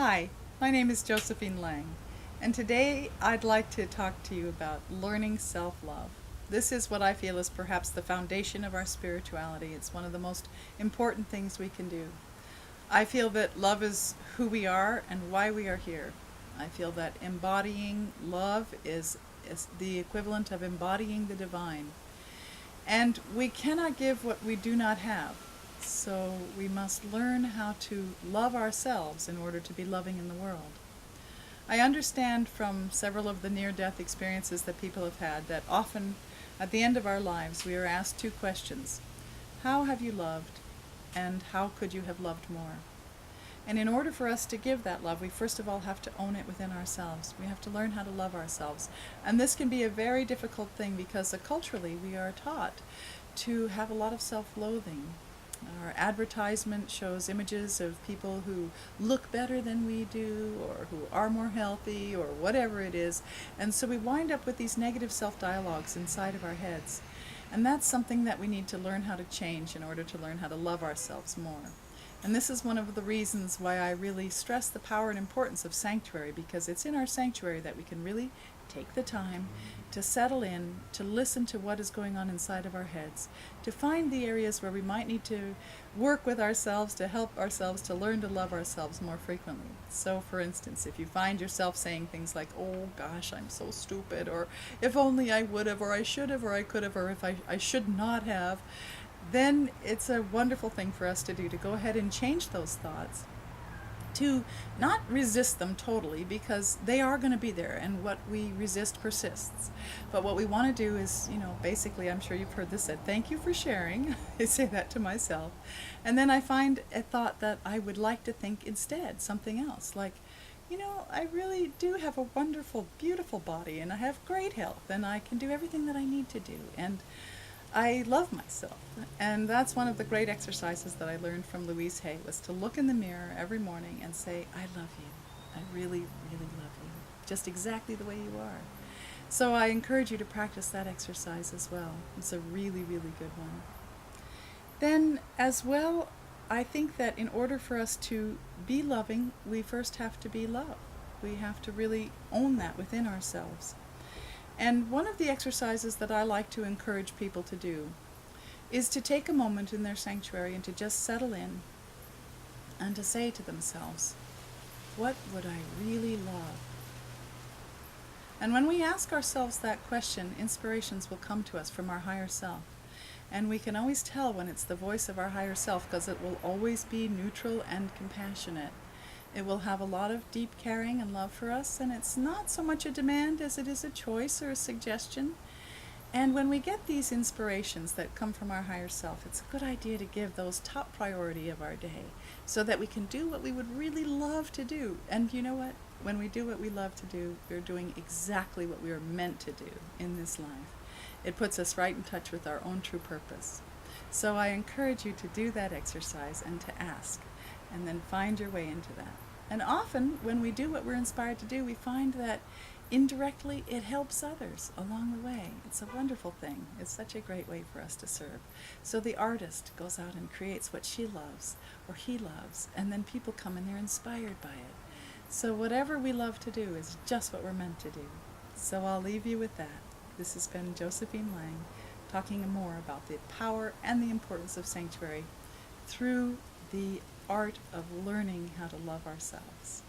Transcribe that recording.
Hi, my name is Josephine Laing, and today I'd like to talk to you about learning self-love. This is what I feel is perhaps the foundation of our spirituality. It's one of the most important things we can do. I feel that love is who we are and why we are here. I feel that embodying love is the equivalent of embodying the divine. And we cannot give what we do not have. So we must learn how to love ourselves in order to be loving in the world. I understand from several of the near-death experiences that people have had that often at the end of our lives we are asked two questions. How have you loved? And how could you have loved more? And in order for us to give that love, we first of all have to own it within ourselves. We have to learn how to love ourselves. And this can be a very difficult thing because culturally we are taught to have a lot of self-loathing. Our advertisement shows images of people who look better than we do or who are more healthy or whatever it is. And so we wind up with these negative self-dialogues inside of our heads. And that's something that we need to learn how to change in order to learn how to love ourselves more. And this is one of the reasons why I really stress the power and importance of sanctuary, because it's in our sanctuary that we can really take the time to settle in, to listen to what is going on inside of our heads, to find the areas where we might need to work with ourselves to help ourselves to learn to love ourselves more frequently. So for instance, if you find yourself saying things like, oh gosh, I'm so stupid, or if only I would have, or I should have, or I could have, or if I should not have, then it's a wonderful thing for us to do, to go ahead and change those thoughts, to not resist them totally, because they are going to be there and what we resist persists. But what we want to do is, basically, I'm sure you've heard this said, thank you for sharing. I say that to myself. And then I find a thought that I would like to think instead, something else, like, I really do have a wonderful, beautiful body, and I have great health, and I can do everything that I need to do, and I love myself. And that's one of the great exercises that I learned from Louise Hay, was to look in the mirror every morning and say, I love you. I really, really love you. Just exactly the way you are. So I encourage you to practice that exercise as well. It's a really, really good one. Then, as well, I think that in order for us to be loving, we first have to be love. We have to really own that within ourselves. And one of the exercises that I like to encourage people to do is to take a moment in their sanctuary and to just settle in and to say to themselves, what would I really love? And when we ask ourselves that question, inspirations will come to us from our higher self. And we can always tell when it's the voice of our higher self, because it will always be neutral and compassionate. It will have a lot of deep caring and love for us, and it's not so much a demand as it is a choice or a suggestion. And when we get these inspirations that come from our higher self, it's a good idea to give those top priority of our day so that we can do what we would really love to do. And you know what? When we do what we love to do, we're doing exactly what we are meant to do in this life. It puts us right in touch with our own true purpose. So I encourage you to do that exercise and to ask, and then find your way into that. And often, when we do what we're inspired to do, we find that indirectly it helps others along the way. It's a wonderful thing. It's such a great way for us to serve. So the artist goes out and creates what she loves or he loves, and then people come and they're inspired by it. So whatever we love to do is just what we're meant to do. So I'll leave you with that. This has been Josephine Laing, talking more about the power and the importance of sanctuary through the art of learning how to love ourselves.